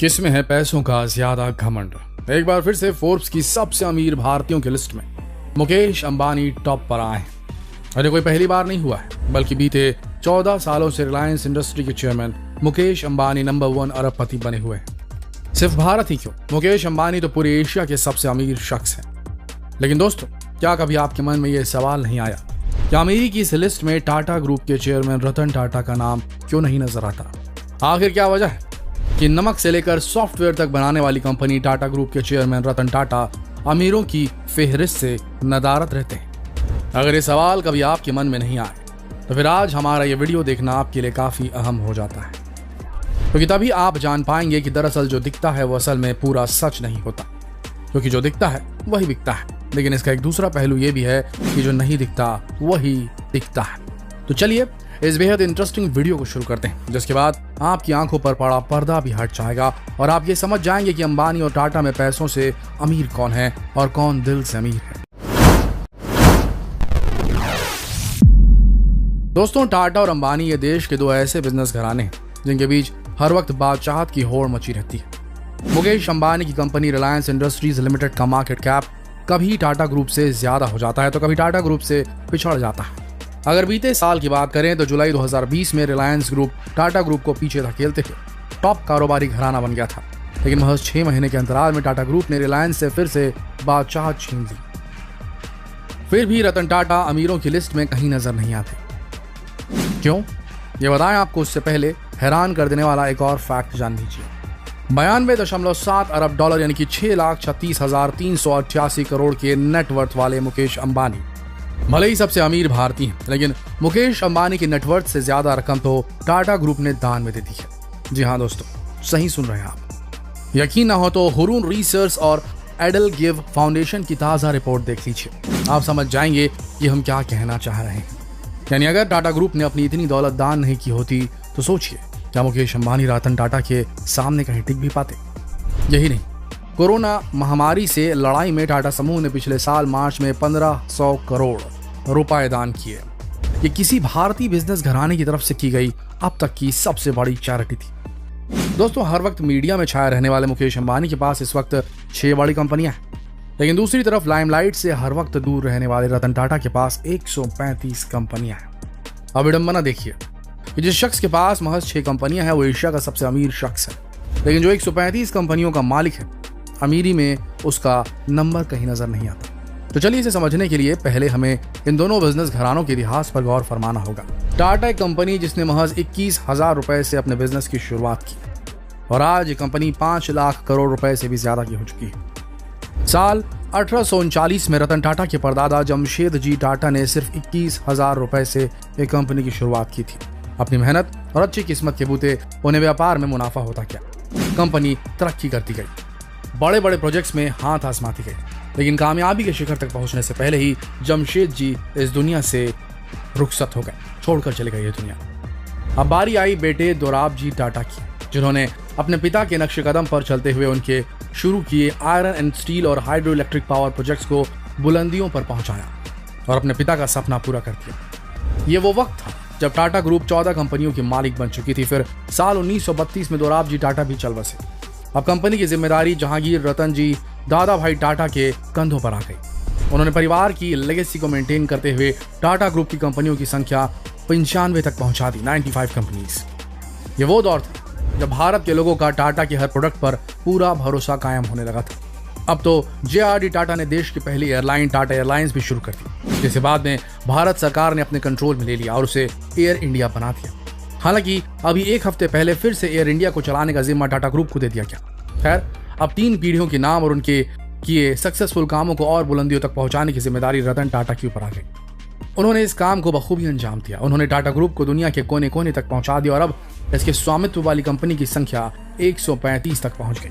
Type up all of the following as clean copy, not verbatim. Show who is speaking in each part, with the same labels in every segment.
Speaker 1: किसमें है पैसों का ज्यादा घमंड। एक बार फिर से फोर्ब्स की सबसे अमीर भारतीयों की लिस्ट में मुकेश अंबानी टॉप पर आए। अरे कोई पहली बार नहीं हुआ है, बल्कि बीते 14 सालों से रिलायंस इंडस्ट्री के चेयरमैन मुकेश अंबानी नंबर 1 अरबपति बने हुए हैं। सिर्फ भारत ही क्यों, मुकेश अंबानी तो पूरे एशिया के सबसे अमीर शख्स हैं। लेकिन दोस्तों, क्या कभी आपके मन में यह सवाल नहीं आया कि अमीरी की इस लिस्ट में टाटा ग्रुप के चेयरमैन रतन टाटा का नाम क्यों नहीं नजर आता? आखिर क्या वजह है कि नमक से लेकर सॉफ्टवेयर तक बनाने वाली कंपनी टाटा ग्रुप के चेयरमैन रतन टाटा अमीरों की फेहरिस्त से नदारत रहते हैं? अगर ये सवाल कभी आपके मन में नहीं आए तो फिर आज हमारा ये वीडियो देखना आपके लिए काफी अहम हो जाता है, क्योंकि तभी आप जान पाएंगे कि दरअसल जो दिखता है वो असल में पूरा सच नहीं होता, क्योंकि जो दिखता है वही बिकता है। लेकिन इसका एक दूसरा पहलू ये भी है कि जो नहीं दिखता वही दिखता है। तो चलिए इस बेहद इंटरेस्टिंग वीडियो को शुरू करते हैं, जिसके बाद आपकी आंखों पर पड़ा पर्दा भी हट जाएगा और आप ये समझ जाएंगे कि अंबानी और टाटा में पैसों से अमीर कौन है और कौन दिल से अमीर है। दोस्तों, टाटा और अंबानी ये देश के दो ऐसे बिजनेस घराने हैं जिनके बीच हर वक्त बादशाहत की होड़ मची रहती है। मुकेश अंबानी की कंपनी रिलायंस इंडस्ट्रीज लिमिटेड का मार्केट कैप कभी टाटा ग्रुप से ज्यादा हो जाता है तो कभी टाटा ग्रुप से पिछड़ जाता है। अगर बीते साल की बात करें तो जुलाई 2020 में रिलायंस ग्रुप टाटा ग्रुप को पीछे धकेलते हुए टॉप कारोबारी घराना बन गया था। लेकिन महज 6 महीने के अंतराल में टाटा ग्रुप ने रिलायंस से फिर से बादशाहत छीन ली। फिर भी रतन टाटा अमीरों की लिस्ट में कहीं नजर नहीं आते। क्यों, ये बताएं आपको उससे पहले हैरान कर देने वाला एक और फैक्ट जान लीजिए। 92.7 अरब डॉलर यानी कि 6,36,388 करोड़ के नेटवर्थ वाले मुकेश अंबानी भले ही सबसे अमीर भारतीय हैं, लेकिन मुकेश अंबानी की नेटवर्थ से ज्यादा रकम तो टाटा ग्रुप ने दान में दे दी है। जी हाँ दोस्तों, सही सुन रहे हैं आप। यकीन ना हो तो हुरून रिसर्च और एडल गिव फाउंडेशन की ताजा रिपोर्ट देख लीजिए, आप समझ जाएंगे कि हम क्या कहना चाह रहे हैं। यानी अगर टाटा ग्रुप ने अपनी इतनी दौलत दान नहीं की होती तो सोचिए क्या मुकेश अंबानी रतन टाटा के सामने कहीं टिक भी पाते? यही नहीं, कोरोना महामारी से लड़ाई में टाटा समूह ने पिछले साल मार्च में 1500 करोड़ रुपए दान किए। ये किसी भारतीय बिजनेस घराने की तरफ से की गई अब तक की सबसे बड़ी चैरिटी थी। दोस्तों, हर वक्त मीडिया में छाए रहने वाले मुकेश अंबानी के पास इस वक्त 6 बड़ी कंपनियां हैं, लेकिन दूसरी तरफ लाइमलाइट से हर वक्त दूर रहने वाले रतन टाटा के पास 135 कंपनियां हैं। अब विडंबना देखिए कि जिस शख्स के पास महज 6 कंपनियां हैं वो एशिया का सबसे अमीर शख्स है, लेकिन जो 135 कंपनियों का मालिक है, अमीरी में उसका नंबर कहीं नजर नहीं आता। तो चलिए इसे समझने के लिए पहले हमें इन दोनों बिजनेस घरानों के इतिहास पर गौर फरमाना होगा। टाटा एक कंपनी जिसने महज 21,000 रुपए से अपने बिजनेस की शुरुआत की और आज ये कंपनी 5 लाख करोड़ रुपए से भी ज्यादा की हो चुकी है। साल 1839 में रतन टाटा के परदादा जमशेद जी टाटा ने सिर्फ 21,000 रुपए से एक कंपनी की शुरुआत की थी। अपनी मेहनत और अच्छी किस्मत के बूते उन्हें व्यापार में मुनाफा होता क्या, कंपनी तरक्की करती गई, बड़े बड़े प्रोजेक्ट्स में हाथ आजमाती गई, लेकिन कामयाबी के शिखर तक पहुंचने से पहले ही जमशेद जी इस दुनिया से रुखसत हो गए, छोड़कर चले गए ये दुनिया। अब बारी आई बेटे दोराब जी टाटा की, जिन्होंने अपने पिता के नक्शे कदम पर चलते हुए उनके शुरू किए आयरन एंड स्टील और हाइड्रो इलेक्ट्रिक पावर प्रोजेक्ट्स को बुलंदियों पर पहुंचाया और अपने पिता का सपना पूरा कर दिया। ये वो वक्त था जब टाटा ग्रुप 14 कंपनियों की मालिक बन चुकी थी। फिर साल 1932 में दोराब जी टाटा भी चल बसे। अब कंपनी की जिम्मेदारी जहांगीर रतन जी दादा भाई टाटा के कंधों पर आ गई। उन्होंने परिवार की लेगेसी को मेंटेन करते हुए टाटा ग्रुप की कंपनियों की संख्या 95 तक पहुंचा दी, 95 कंपनीज। ये वो दौर था जब भारत के लोगों का टाटा के हर प्रोडक्ट पर पूरा भरोसा कायम होने लगा था। अब तो JRD टाटा ने देश की पहली एयरलाइन टाटा एयरलाइंस भी शुरू कर दी, जिसे बाद में भारत सरकार ने अपने कंट्रोल में ले लिया और उसे एयर इंडिया बना दिया। हालांकि अभी एक हफ्ते पहले फिर से एयर इंडिया को चलाने का जिम्मा टाटा ग्रुप को दे दिया गया। खैर, अब 3 पीढ़ियों के नाम और उनके किए सक्सेसफुल कामों को और बुलंदियों तक पहुंचाने की जिम्मेदारी रतन टाटा के ऊपर आ गई। उन्होंने इस काम को बखूबी अंजाम दिया। उन्होंने टाटा ग्रुप को दुनिया के कोने कोने तक पहुंचा दिया और अब इसके स्वामित्व वाली कंपनी की संख्या 135 तक पहुंच गई।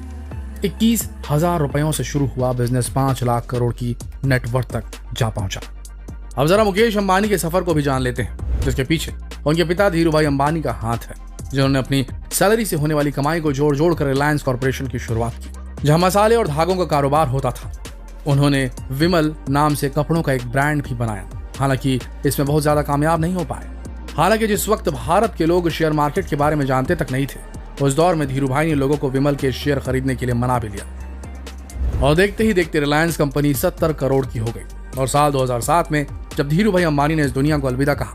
Speaker 1: 21,000 रुपयों से शुरू हुआ बिजनेस 5 लाख करोड़ की नेटवर्थ तक जा पहुंचा। अब जरा मुकेश अंबानी के सफर को भी जान लेते हैं, जिसके पीछे उनके पिता धीरूभाई अंबानी का हाथ है, जिन्होंने अपनी सैलरी से होने वाली कमाई को जोड़ जोड़ कर रिलायंस कॉर्पोरेशन की शुरुआत की, जहां मसाले और धागों का कारोबार होता था। उन्होंने विमल नाम से कपड़ों का एक ब्रांड भी बनाया, हालांकि इसमें बहुत ज्यादा कामयाब नहीं हो पाए। हालांकि जिस वक्त भारत के लोग शेयर मार्केट के बारे में जानते तक नहीं थे, उस दौर में धीरू भाई ने लोगों को विमल के शेयर खरीदने के लिए मना भी लिया और देखते ही देखते रिलायंस कंपनी 70 करोड़ की हो गई। और साल 2007 में जब धीरू भाई अंबानी ने इस दुनिया को अलविदा कहा,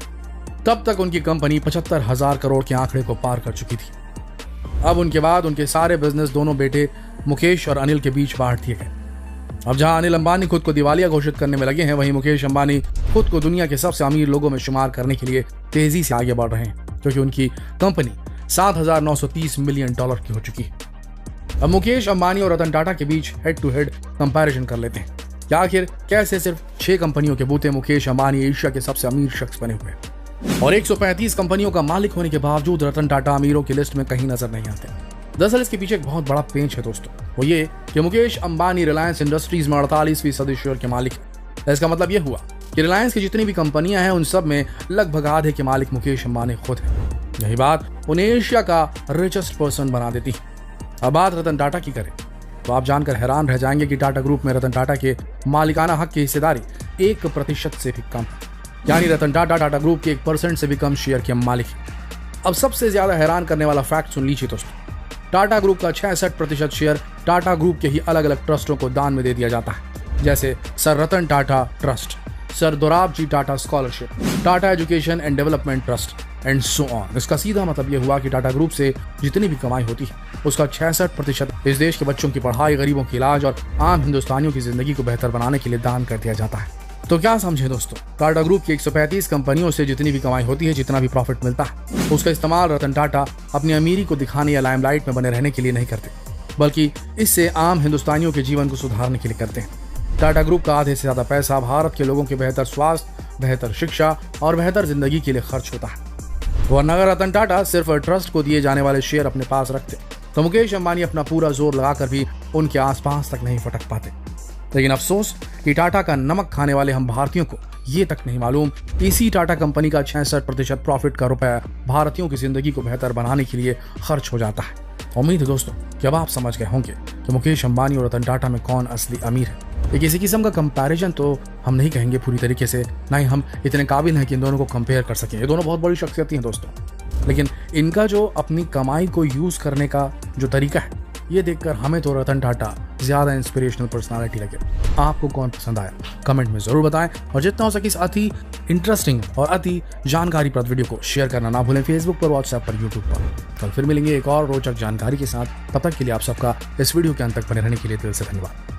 Speaker 1: तब तक उनकी कंपनी 75,000 करोड़ के आंकड़े को पार कर चुकी थी। अब उनके बाद उनके सारे बिजनेस दोनों बेटे मुकेश और अनिल के बीच बांट दिए गए। अब जहां अनिल अंबानी खुद को दिवालिया घोषित करने में लगे हैं, वहीं मुकेश अंबानी खुद को दुनिया के सबसे अमीर लोगों में शुमार करने के लिए तेजी से आगे बढ़ रहे हैं, क्योंकि उनकी कंपनी $7,930 मिलियन की हो चुकी है। अब मुकेश अंबानी और रतन टाटा के बीच हेड टू हेड कंपैरिजन कर लेते हैं कि आखिर कैसे सिर्फ 6 कंपनियों के बूते मुकेश अंबानी एशिया के सबसे अमीर शख्स बने हुए हैं और 135 कंपनियों का मालिक होने के बावजूद रतन टाटा अमीरों की लिस्ट में कहीं नजर नहीं आते। दरअसल इसके पीछे एक बहुत बड़ा पेंच है दोस्तों, वो ये कि मुकेश अंबानी रिलायंस इंडस्ट्रीज में 48% शेयर के मालिक है। इसका मतलब यह हुआ कि रिलायंस की जितनी भी कंपनियां हैं उन सब में लगभग आधे के मालिक मुकेश अंबानी खुद है। यही बात उन्हें एशिया का रिचेस्ट पर्सन बना देती है। अब बात रतन टाटा की करें तो आप जानकर हैरान रह जाएंगे कि टाटा ग्रुप में रतन टाटा के मालिकाना हक की हिस्सेदारी 1% से भी कम, यानी रतन टाटा टाटा ग्रुप के 1% से भी कम शेयर के मालिक है। अब सबसे ज्यादा हैरान करने वाला फैक्ट सुन लीजिए दोस्तों, टाटा ग्रुप का 66% शेयर टाटा ग्रुप के ही अलग अलग ट्रस्टों को दान में दे दिया जाता है, जैसे sir Ratan Tata trust, sir Dorabji Tata scholarship, Tata education and development trust and so on. इसका सीधा मतलब यह हुआ कि टाटा ग्रुप से जितनी भी कमाई होती है उसका 66% इस देश के बच्चों की पढ़ाई, गरीबों की इलाज और आम हिंदुस्तानियों की जिंदगी को बेहतर बनाने के लिए दान कर दिया जाता है। तो क्या समझे दोस्तों, टाटा ग्रुप की 135 कंपनियों से जितनी भी कमाई होती है, जितना भी प्रॉफिट मिलता है, उसका इस्तेमाल रतन टाटा अपनी अमीरी को दिखाने या लाइमलाइट में बने रहने के लिए नहीं करते, बल्कि इससे आम हिंदुस्तानियों के जीवन को सुधारने के लिए करते हैं। टाटा ग्रुप का आधे से ज्यादा पैसा भारत के लोगों के बेहतर स्वास्थ्य, बेहतर शिक्षा और बेहतर जिंदगी के लिए खर्च होता है। वरना अगर रतन टाटा सिर्फ ट्रस्ट को दिए जाने वाले शेयर अपने पास रखते तो मुकेश अंबानी अपना पूरा जोर लगाकर भी उनके आसपास तक नहीं फटक पाते। लेकिन अफसोस कि टाटा का नमक खाने वाले हम भारतीयों को ये तक नहीं मालूम इसी टाटा कंपनी का 66% प्रॉफिट का रुपया भारतीयों की जिंदगी को बेहतर बनाने के लिए खर्च हो जाता है। उम्मीद है दोस्तों कि अब आप समझ गए होंगे कि मुकेश अंबानी और रतन टाटा में कौन असली अमीर है। ये किसी किस्म का कंपैरिजन तो हम नहीं कहेंगे पूरी तरीके से, ना ही हम इतने काबिल हैं कि इन दोनों को कंपेयर कर सकें। ये दोनों बहुत बड़ी शख्सियतें हैं दोस्तों, लेकिन इनका जो अपनी कमाई को यूज करने का जो तरीका है, ये देखकर हमें तो रतन टाटा ज्यादा इंस्पिरेशनल पर्सनालिटी लगे। आपको कौन पसंद आया कमेंट में जरूर बताएं और जितना हो सके इस अति इंटरेस्टिंग और अति जानकारीप्रद वीडियो को शेयर करना ना भूलें, फेसबुक पर, व्हाट्सएप पर, यूट्यूब पर। कल फिर मिलेंगे एक और रोचक जानकारी के साथ। तब तक के लिए आप सबका इस वीडियो के अंत तक बने रहने के लिए दिल से धन्यवाद।